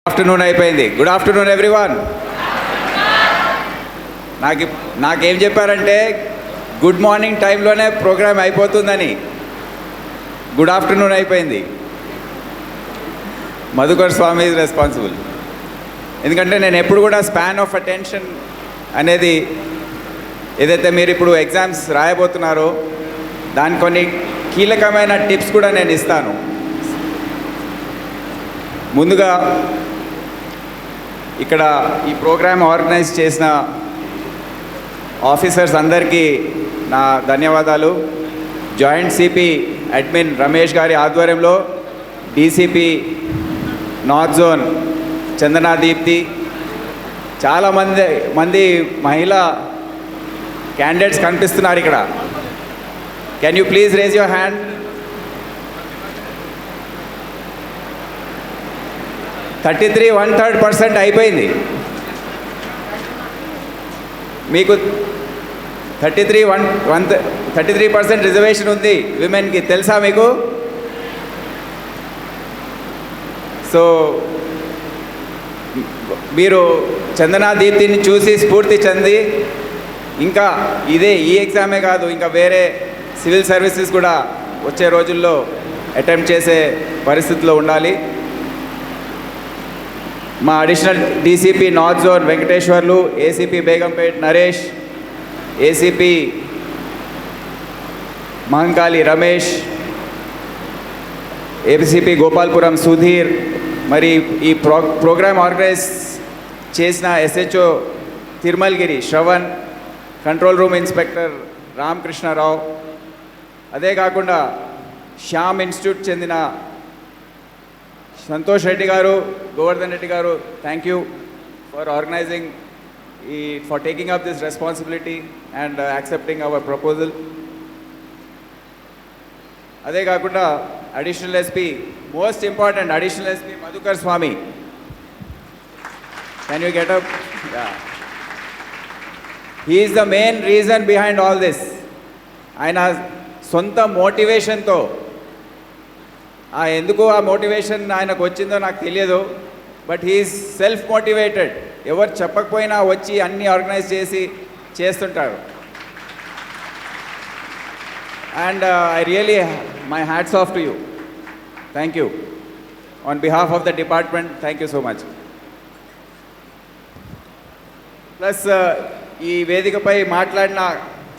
Afternoon అయిపోయింది. Good afternoon everyone. నాకేం చెప్పారంటే గుడ్ మార్నింగ్ టైంలోనే ప్రోగ్రామ్ అయిపోతుందని. గుడ్ ఆఫ్టర్నూన్ అయిపోయింది. మధుకర్ స్వామి ఈజ్ రెస్పాన్సిబుల్. ఎందుకంటే నేను ఎప్పుడు కూడా స్పాన్ ఆఫ్ అటెన్షన్ అనేది ఏదైతే మీరు ఇప్పుడు ఎగ్జామ్స్ రాయబోతున్నారో దాని కొన్ని కీలకమైన టిప్స్ కూడా నేను ఇస్తాను. ముందుగా ఇక్కడ ఈ ప్రోగ్రామ్ ఆర్గనైజ్ చేసిన ఆఫీసర్స్ అందరికీ నా ధన్యవాదాలు. జాయింట్ సిపి అడ్మిన్ రమేష్ గారి ఆధ్వర్యంలో DCP north zone Chandana Deepti, చాలామంది మహిళా క్యాండిడేట్స్ కనిపిస్తున్నారు ఇక్కడ. Can you please raise your hand? 33 1/3% అయిపోయింది. మీకు 33% రిజర్వేషన్ ఉంది విమెన్కి, తెలుసా మీకు? సో మీరు చందనా దీప్తిని చూసి స్ఫూర్తి చెంది ఇంకా ఈ ఎగ్జామే కాదు ఇంకా వేరే సివిల్ సర్వీసెస్ కూడా వచ్చే రోజుల్లో అటెంప్ట్ చేసే పరిస్థితిలో ఉండాలి. మా additional DCP north zone Venkateswarlu, ACP Begumpet Naresh, ACP Mahankali Ramesh, ACP Gopalpuram Sudheer, మరి ఈ ప్రోగ్రామ్ ఆర్గనైజ్ చేసిన SHO Tirumalgiri Shravan, control room inspector Ramakrishna Rao, అదే కాకుండా శ్యామ్ ఇన్స్టిట్యూట్ చెందిన సంతోష్ రెడ్డి గారు, గోవర్ధన్ రెడ్డి గారు, thank you for organizing for taking up this responsibility and accepting our proposal. అదే కాకుండా additional SP, most important additional SP Madhukar Swamy, can you get up? He is the main reason behind all this. ఆయన సొంత మోటివేషన్తో, ఎందుకు ఆ motivation ఆయనకు వచ్చిందో నాకు తెలియదు, బట్ హీఈస్ సెల్ఫ్ మోటివేటెడ్. ఎవరు చెప్పకపోయినా వచ్చి అన్నీ ఆర్గనైజ్ చేస్తుంటారు. And I really my hats off to you. Thank you on behalf of the department. Thank you so much. Plus ఈ వేదికపై మాట్లాడిన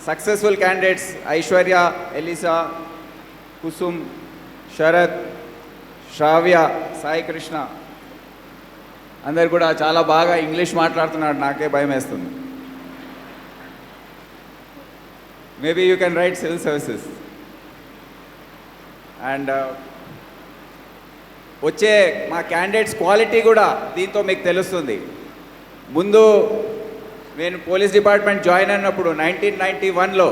successful candidates Aishwarya, Elisa, Kusum, Sharath, Shravya, Sai Krishna అందరు కూడా చాలా బాగా ఇంగ్లీష్ మాట్లాడుతున్నాడు. నాకే భయం వేస్తుంది. Maybe you can write civil services. And వచ్చే మా క్యాండిడేట్స్ క్వాలిటీ కూడా దీంతో మీకు తెలుస్తుంది. ముందు నేను పోలీస్ డిపార్ట్మెంట్ జాయిన్ అయినప్పుడు 1991లో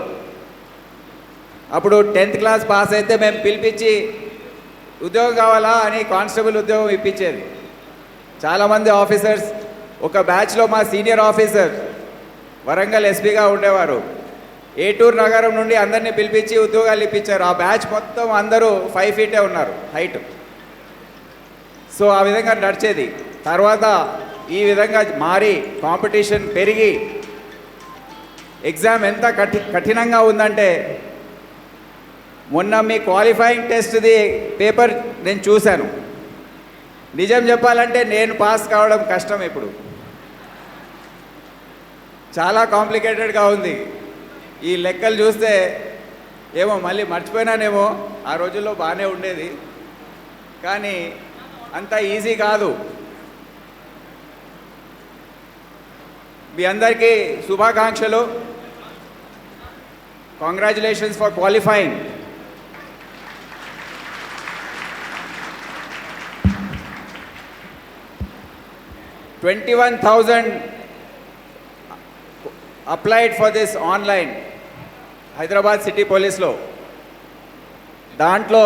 అప్పుడు 10th క్లాస్ పాస్ అయితే మేము పిలిపించి ఉద్యోగం కావాలా అని కానిస్టేబుల్ ఉద్యోగం ఇప్పించేది. చాలామంది ఆఫీసర్స్, ఒక బ్యాచ్లో మా సీనియర్ ఆఫీసర్ వరంగల్ ఎస్పీగా ఉండేవారు, ఏటూరు నగరం నుండి అందరినీ పిలిపించి ఉద్యోగాలు ఇప్పించారు. ఆ బ్యాచ్ మొత్తం అందరూ 5 ఫీటే ఉన్నారు హైట్. సో ఆ విధంగా నడిచేది. తర్వాత ఈ విధంగా మారి కాంపిటీషన్ పెరిగి ఎగ్జామ్ ఎంత కఠినంగా ఉందంటే, మొన్న మీ క్వాలిఫైయింగ్ టెస్ట్ది పేపర్ నేను చూశాను. నిజం చెప్పాలంటే నేను పాస్ కావడం కష్టం. ఇప్పుడు చాలా కాంప్లికేటెడ్గా ఉంది. ఈ లెక్కలు చూస్తే ఏమో మళ్ళీ మర్చిపోయినానేమో. ఆ రోజుల్లో బాగానే ఉండేది, కానీ అంత ఈజీ కాదు. మీ అందరికీ శుభాకాంక్షలు. Congratulations for qualifying. $21,000 applied for this online Hyderabad city పోలీస్లో. దాంట్లో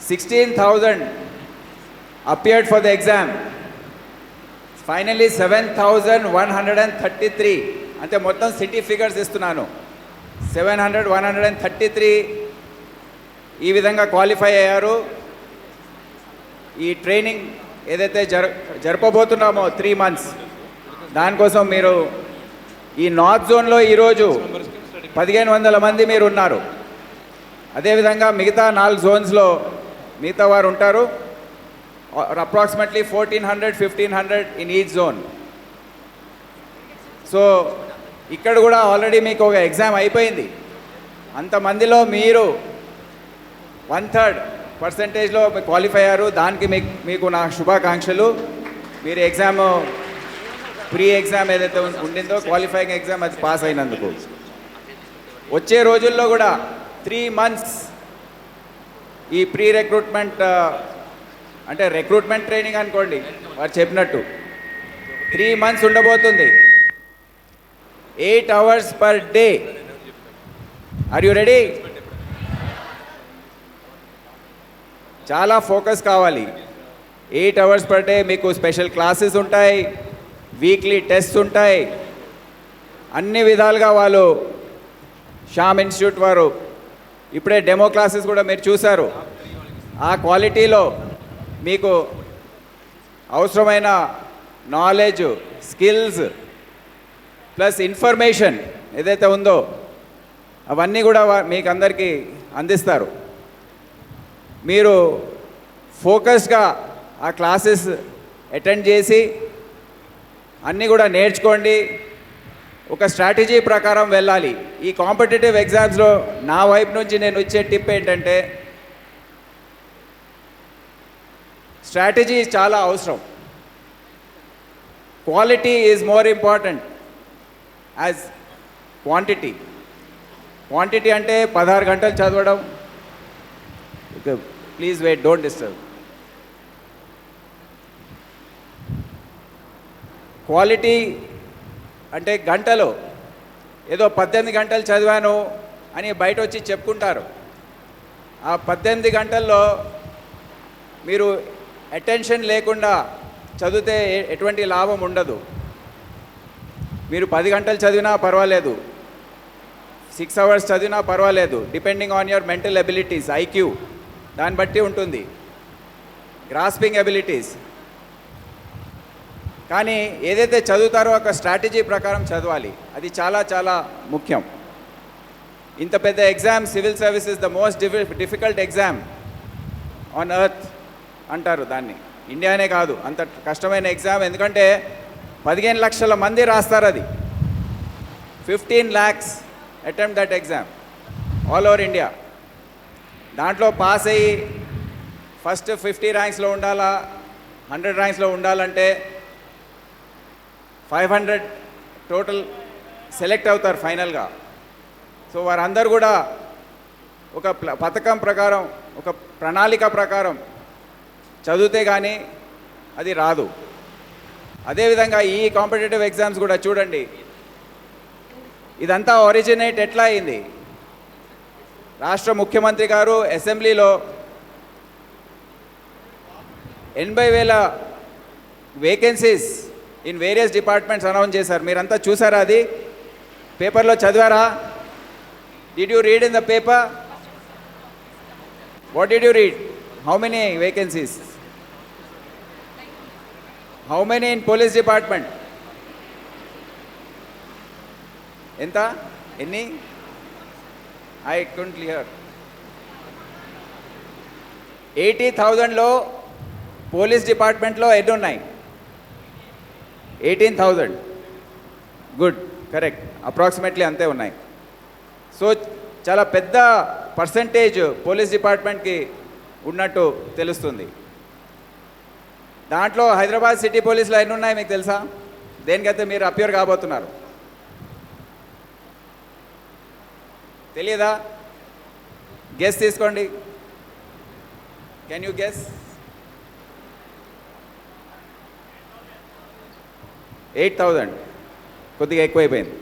16,000 appeared for the exam. Finally 7,133, అంటే మొత్తం సిటీ ఫిగర్స్ ఇస్తున్నాను. 700, 133 ఈ విధంగా క్వాలిఫై అయ్యారు. ఈ ట్రైనింగ్ ఏదైతే జరపబోతున్నామో 3 months, దానికోసం మీరు ఈ నార్త్ జోన్లో ఈరోజు 1500 మంది మీరు ఉన్నారు. అదేవిధంగా మిగతా 4 జోన్స్లో మిగతా వారు ఉంటారు. Approximately 1400-1500 in each zone. So ఇక్కడ కూడా ఆల్రెడీ మీకు ఒక ఎగ్జామ్ అయిపోయింది. అంతమందిలో మీరు 1/3% క్వాలిఫై అయ్యారు. దానికి మీకు నా శుభాకాంక్షలు. మీరు ఎగ్జామ్ ప్రీ ఎగ్జామ్ ఏదైతే ఉండిందో క్వాలిఫైయింగ్ ఎగ్జామ్ అది పాస్ అయినందుకు. వచ్చే రోజుల్లో కూడా 3 months ఈ ప్రీ రిక్రూట్మెంట్ అంటే రిక్రూట్మెంట్ ట్రైనింగ్ అనుకోండి, వారు చెప్పినట్టు 3 months ఉండబోతుంది. 8 hours per day. Are you ready? చాలా ఫోకస్ కావాలి. 8 hours per day మీకు స్పెషల్ క్లాసెస్ ఉంటాయి, వీక్లీ టెస్ట్ ఉంటాయి. అన్ని విధాలుగా వాళ్ళు శ్యామ్ ఇన్స్టిట్యూట్ వారు ఇప్పుడే డెమో క్లాసెస్ కూడా మీరు చూశారు. ఆ క్వాలిటీలో మీకు అవసరమైన నాలెడ్జ్, స్కిల్స్ ప్లస్ ఇన్ఫర్మేషన్ ఏదైతే ఉందో అవన్నీ కూడా మీకు అందరికీ అందిస్తారు. మీరు ఫోకస్గా ఆ క్లాసెస్ అటెండ్ చేసి అన్నీ కూడా నేర్చుకోండి. ఒక స్ట్రాటజీ ప్రకారం వెళ్ళాలి. ఈ కాంపిటేటివ్ ఎగ్జామ్స్లో నా వైపు నుంచి నేను ఇచ్చే టిప్ ఏంటంటే స్ట్రాటజీ చాలా అవసరం. Quality is more important as quantity. Quantity అంటే 16 గంటలు చదవడం. Please wait, don't disturb. Quality అంటే గంటలు ఏదో 18 గంటలు చదివాను అని బయట వచ్చి చెప్పుకుంటారు. ఆ 18 గంటల్లో మీరు అటెన్షన్ లేకుండా చదివితే ఎటువంటి లాభం ఉండదు. మీరు 10 గంటలు చదివినా పర్వాలేదు, 6 hours చదివినా పర్వాలేదు. Depending on your mental abilities, IQ దాన్ని బట్టి ఉంటుంది, గ్రాస్పింగ్ ఎబిలిటీస్. కానీ ఏదైతే చదువుతారో ఒక స్ట్రాటజీ ప్రకారం చదవాలి. అది చాలా చాలా ముఖ్యం. ఇంత పెద్ద exam, civil services the most difficult exam on earth అంటారు దాన్ని. ఇండియానే కాదు, అంత కష్టమైన ఎగ్జామ్. ఎందుకంటే 15 లక్షల మంది రాస్తారు అది. 15 lakhs attempt that exam all over India. దాంట్లో పాస్ అయ్యి ఫస్ట్ 50 ర్యాంక్స్లో ఉండాలా, 100 ర్యాంక్స్లో ఉండాలంటే 500 టోటల్ సెలెక్ట్ అవుతారు ఫైనల్గా. సో వారందరూ కూడా ఒక పథకం ప్రకారం, ఒక ప్రణాళిక ప్రకారం చదివితే కానీ అది రాదు. అదేవిధంగా ఈ కాంపిటేటివ్ ఎగ్జామ్స్ కూడా చూడండి. ఇదంతా ఒరిజినేట్ ఎట్లా అయింది? రాష్ట్ర ముఖ్యమంత్రి గారు అసెంబ్లీలో 80,000 vacancies in various departments announce చేశారు. మీరంతా చూసారా? అది పేపర్లో చదివారా? Did you read in the paper? What did you read? How many vacancies? How many in police department? ఎంత? ఎన్ని? I couldn't clear. 80,000లో పోలీస్ డిపార్ట్మెంట్లో ఎన్ని ఉన్నాయి? 18,000. గుడ్, కరెక్ట్, అప్రాక్సిమేట్లీ అంతే ఉన్నాయి. సో చాలా పెద్ద పర్సంటేజ్ పోలీస్ డిపార్ట్మెంట్కి ఉన్నట్టు తెలుస్తుంది. దాంట్లో హైదరాబాద్ సిటీ పోలీసులో ఎన్ని ఉన్నాయి మీకు తెలుసా? దేనికైతే మీరు అపియర్ కాబోతున్నారు తెలియదా? గెస్ తీసుకోండి. Can you guess? 8,000, కొద్దిగా ఎక్కువైపోయింది.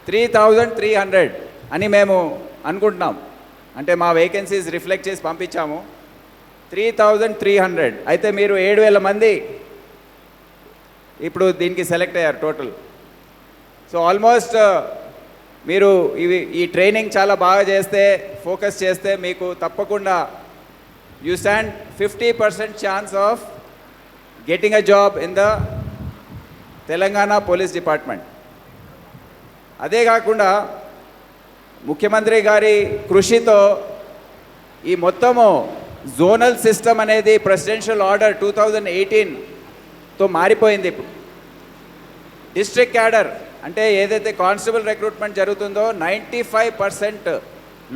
3,300 అని మేము అనుకుంటున్నాం. అంటే మా వేకెన్సీస్ రిఫ్లెక్ట్ చేసి పంపించాము. 3,300 అయితే మీరు 7,000 మంది ఇప్పుడు దీనికి సెలెక్ట్ అయ్యారు టోటల్. సో ఆల్మోస్ట్ మీరు ఈ ట్రైనింగ్ చాలా బాగా చేస్తే, ఫోకస్ చేస్తే మీకు తప్పకుండా you stand 50% chance of getting a job in the Telangana Police Department. అదే కాకుండా ముఖ్యమంత్రి గారి కృషితో ఈ మొత్తము జోనల్ సిస్టమ్ అనేది ప్రెసిడెన్షియల్ ఆర్డర్ 2018తో మారిపోయింది. ఇప్పుడు డిస్ట్రిక్ట్ క్యాడర్ అంటే ఏదైతే కానిస్టేబుల్ రిక్రూట్మెంట్ జరుగుతుందో 95%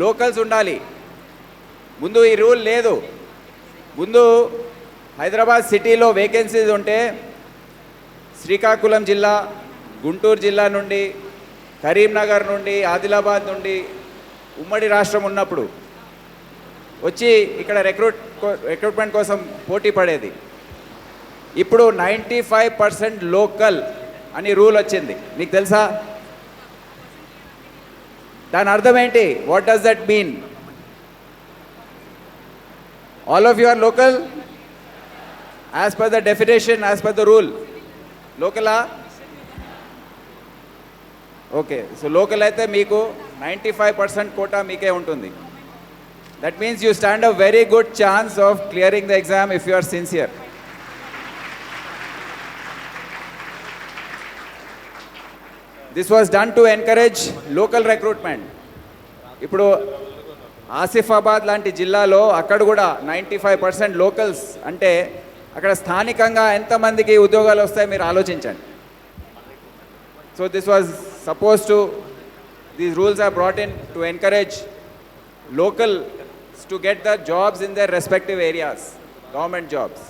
లోకల్స్ ఉండాలి. ముందు ఈ రూల్ లేదు. ముందు హైదరాబాద్ సిటీలో వేకెన్సీస్ ఉంటే శ్రీకాకుళం జిల్లా, గుంటూరు జిల్లా నుండి, కరీంనగర్ నుండి, ఆదిలాబాద్ నుండి ఉమ్మడి రాష్ట్రం ఉన్నప్పుడు వచ్చి ఇక్కడ రిక్రూట్మెంట్ కోసం పోటీ పడేది. ఇప్పుడు 95% లోకల్ అని రూల్ వచ్చింది. మీకు తెలుసా? దాని అర్థం ఏంటి? What does that mean? All of you are local as per the definition, as per the rule. లోకలా? ఓకే. సో లోకల్ అయితే మీకు 95% కోటా మీకే ఉంటుంది. That means you stand a very good chance of clearing the exam if you are sincere. This was done to encourage local recruitment. ఇప్పుడు ఆసిఫాబాద్ లాంటి జిల్లాలో అక్కడ కూడా 95% లోకల్స్ అంటే అక్కడ స్థానికంగా ఎంతమందికి ఉద్యోగాలు వస్తాయి మీరు ఆలోచించండి. So this was suppose to, these rules are brought in to encourage local to get the jobs in their respective areas, government jobs.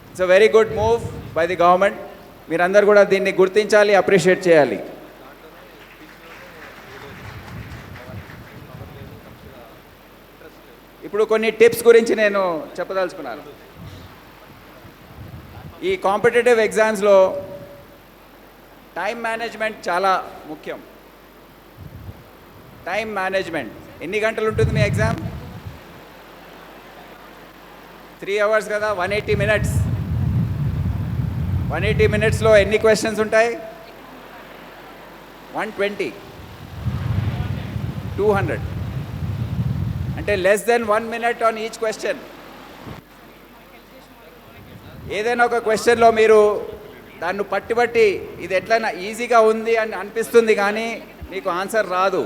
It's a very good move by the government. మీరందరూ కూడా దీన్ని గుర్తించాలి, appreciate చేయాలి. ఇప్పుడు కొన్ని tips గురించి నేను చెప్పదలుచుకున్నాను. ఈ కాంపిటేటివ్ ఎగ్జామ్స్లో టైం మేనేజ్మెంట్ చాలా ముఖ్యం. Time management. ఎన్ని గంటలు ఉంటుంది మీ ఎగ్జామ్? 3 hours కదా, 180 minutes. 180 minutesలో ఎన్ని క్వశ్చన్స్ ఉంటాయి? 120, 200. అంటే less than 1 minute on each question. ఏదైనా ఒక క్వశ్చన్లో మీరు దాన్ని పట్టి ఇది ఎట్లయినా ఈజీగా ఉంది అని అనిపిస్తుంది, కానీ మీకు ఆన్సర్ రాదు.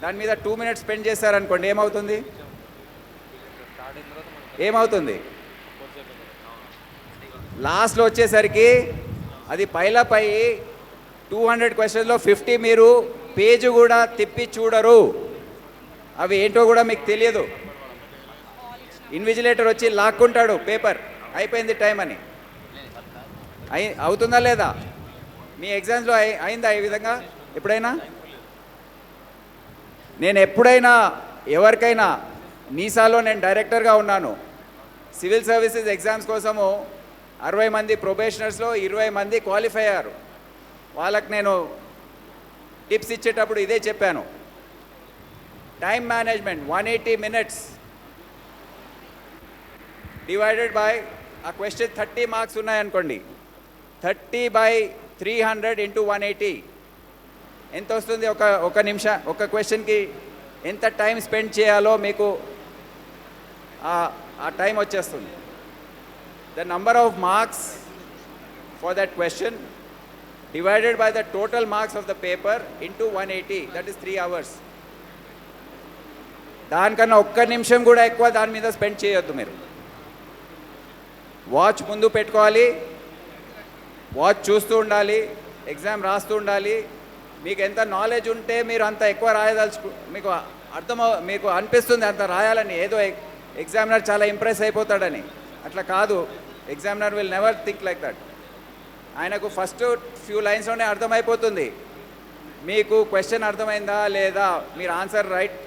దాని మీద 2 minutes స్పెండ్ చేశారనుకోండి, ఏమవుతుంది? లాస్ట్లో వచ్చేసరికి అది పైలప్ అయ్యి 200 క్వశ్చన్లో 50 మీరు పేజ్ కూడా తిప్పి చూడరు. అవి ఏంటో కూడా మీకు తెలియదు. ఇన్విజిలేటర్ వచ్చి లాక్కుంటాడు పేపర్, అయిపోయింది టైం అని. అవుతుందా లేదా? మీ ఎగ్జామ్స్లో అయిందా ఈ విధంగా ఎప్పుడైనా? నేను ఎప్పుడైనా ఎవరికైనా, నీసాలో నేను డైరెక్టర్గా ఉన్నాను, సివిల్ సర్వీసెస్ ఎగ్జామ్స్ కోసము 60 మంది ప్రొబేషనర్స్లో 20 మంది క్వాలిఫై అయ్యారు. వాళ్ళకి నేను టిప్స్ ఇచ్చేటప్పుడు ఇదే చెప్పాను. Time management 180 minutes divided by ఆ క్వశ్చన్ 30 marks ఉన్నాయనుకోండి, 30/300 × 180 ఎంత వస్తుంది? ఒక నిమిషం. ఒక క్వశ్చన్కి ఎంత టైం స్పెండ్ చేయాలో మీకు ఆ టైం వచ్చేస్తుంది. The number of marks for that question divided by the total marks of the paper into 180, that is 3 hours. దానికన్నా ఒక్క నిమిషం కూడా ఎక్కువ దాని మీద స్పెండ్ చేయొద్దు. మీరు వాచ్ ముందు పెట్టుకోవాలి, వాచ్ చూస్తూ ఉండాలి, ఎగ్జామ్ రాస్తూ ఉండాలి. మీకు ఎంత నాలెడ్జ్ ఉంటే మీరు అంత ఎక్కువ మీకు అనిపిస్తుంది అంత రాయాలని. ఏదో ఎగ్జామినర్ చాలా ఇంప్రెస్ అయిపోతాడని అట్లా కాదు. Examiner will never think like that. ఆయనకు ఫస్ట్ ఫ్యూ లైన్స్లోనే అర్థమైపోతుంది మీకు క్వశ్చన్ అర్థమైందా లేదా, మీరు ఆన్సర్ రైట్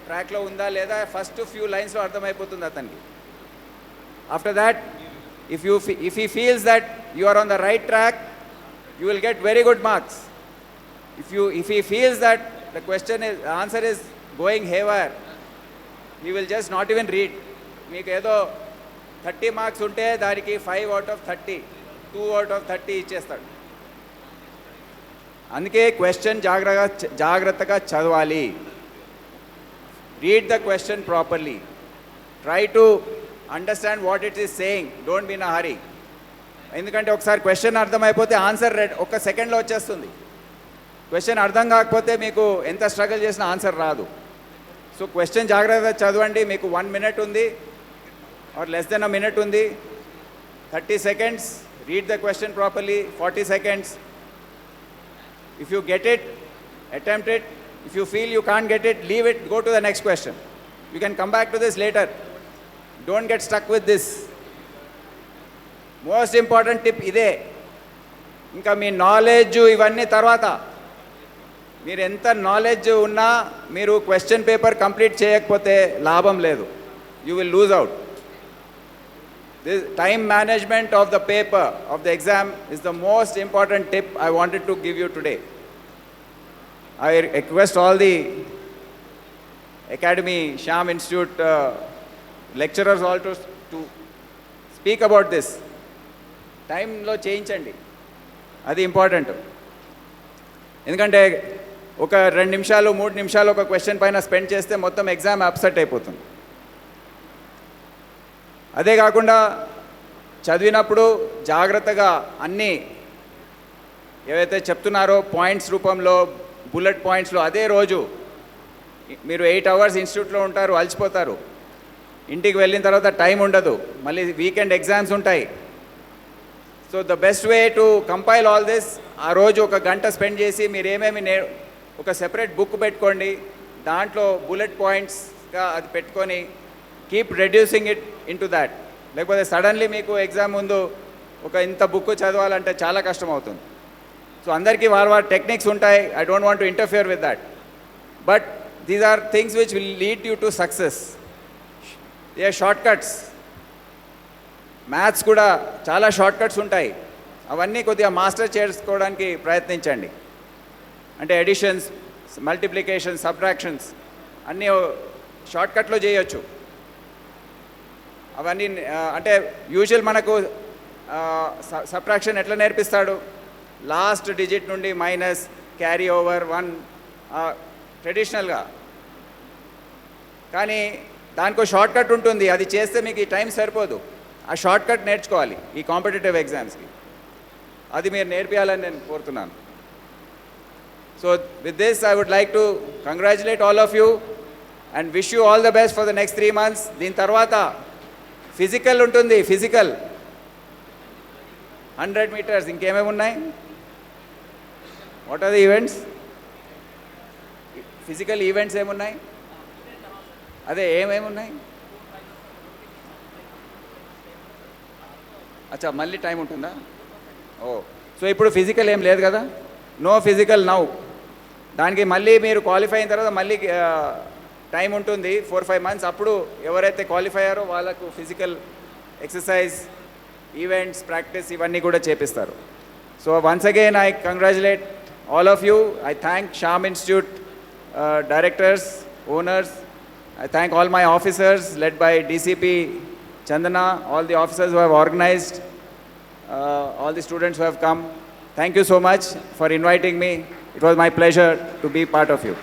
ట్రాక్లో ఉందా లేదా, ఫస్ట్ ఫ్యూ లైన్స్లో అర్థమైపోతుంది అతనికి. After that if he feels that you are on the right track, you will get very good marks. If he feels that the answer is going haywire, he will just not even read. మీకు ఏదో 30 marks ఉంటే దానికి 5 out of 30, 2 out of 30 ఇచ్చేస్తాడు. అందుకే question జాగ్రత్తగా చదవాలి. Read the question properly. Try to understand what it is saying, don't be in a hurry. ఎందుకంటే ఒకసారి క్వశ్చన్ అర్థమైపోతే ఆన్సర్ ఒక్క సెకండ్లో వచ్చేస్తుంది. క్వశ్చన్ అర్థం కాకపోతే మీకు ఎంత స్ట్రగుల్ చేసినా ఆన్సర్ రాదు. సో క్వశ్చన్ జాగ్రత్తగా చదవండి. మీకు 1 minute ఉంది or less than a minute ఉంది. 30 seconds, read the question properly. 40 seconds. If you get it, attempt it. If you feel you can't get it, leave it, go to the next question. You can come back to this later. Don't get stuck with this. Most important tip ఇదే. ఇంకా మీ knowledge ఇవన్నీ తర్వాత. మీరు ఎంత knowledge ఉన్నా మీరు question paper complete చేయకపోతే లాభం లేదు. You will lose out. This time management of the paper, of the exam, is the most important tip I wanted to give you today. I request all the Academy, Sham Institute lecturers all to speak about this. టైంలో చేయించండి, అది important. ఎందుకంటే ఒక 2 నిమిషాలు 3 నిమిషాలు ఒక question పైన spend చేస్తే మొత్తం ఎగ్జామ్ అప్సెట్ అయిపోతుంది. అదే కాకుండా చదివినప్పుడు జాగ్రత్తగా అన్నీ ఏవైతే చెప్తున్నారో పాయింట్స్ రూపంలో, బుల్లెట్ పాయింట్స్లో, అదే రోజు మీరు 8 hours ఇన్స్టిట్యూట్లో ఉంటారు, అలసిపోతారు. ఇంటికి వెళ్ళిన తర్వాత టైం ఉండదు, మళ్ళీ వీకెండ్ ఎగ్జామ్స్ ఉంటాయి. So the best way to compile all this, ఆ రోజు 1 గంట స్పెండ్ చేసి మీరు ఏమేమి ఒక సెపరేట్ బుక్ పెట్టుకోండి, దాంట్లో బుల్లెట్ పాయింట్స్గా అది పెట్టుకొని keep reducing it in to that. లేకపోతే సడన్లీ మీకు ఎగ్జామ్ ముందు ఒక ఇంత బుక్ చదవాలంటే చాలా కష్టం అవుతుంది. సో అందరికీ వారి టెక్నిక్స్ ఉంటాయి. I don't want to interfere with that, but these are things which will lead you to success. They are short cuts. Maths కూడా చాలా షార్ట్ కట్స్ ఉంటాయి. అవన్నీ కొద్దిగా మాస్టర్ చేసుకోవడానికి ప్రయత్నించండి. అంటే ఎడిషన్స్, మల్టిప్లికేషన్స్, సబ్ట్రాక్షన్స్ అన్నీ షార్ట్ కట్లో చేయొచ్చు. అవన్నీ అంటే యూజువల్ మనకు సబ్ట్రాక్షన్ ఎట్లా నేర్పిస్తాడు, లాస్ట్ డిజిట్ నుండి మైనస్, క్యారీ ఓవర్ 1 ట్రెడిషనల్గా. కానీ దానికో షార్ట్ కట్ ఉంటుంది, అది చేస్తే మీకు ఈ టైం సరిపోదు. ఆ షార్ట్ కట్ నేర్చుకోవాలి ఈ కాంపిటేటివ్ ఎగ్జామ్స్కి. అది మీరు నేర్పియాలని నేను కోరుతున్నాను. So with this I would like to congratulate all of you and wish you all the best for the next 3 months. దీని తర్వాత ఫిజికల్ ఉంటుంది. Physical 100 meters. ఇంకేమేమి ఉన్నాయి? What are the events? Physical events ఏమున్నాయి? అదే ఏమేమి ఉన్నాయి? అచ్చా, మళ్ళీ టైం ఉంటుందా? ఓ, సో ఇప్పుడు ఫిజికల్ ఏం లేదు కదా, నో ఫిజికల్ నౌ. దానికి మళ్ళీ మీరు క్వాలిఫై అయిన తర్వాత మళ్ళీ టైం ఉంటుంది 4-5 months. అప్పుడు ఎవరైతే క్వాలిఫై అయ్యారో వాళ్ళకు ఫిజికల్ ఎక్సర్సైజ్, ఈవెంట్స్, ప్రాక్టీస్ ఇవన్నీ కూడా చేపిస్తారు. So once again I congratulate all of you. I thank Sam institute directors, owners. I thank all my officers led by DCP Chandana, all the officers who have organized, all the students who have come. Thank you so much for inviting me. It was my pleasure to be part of you.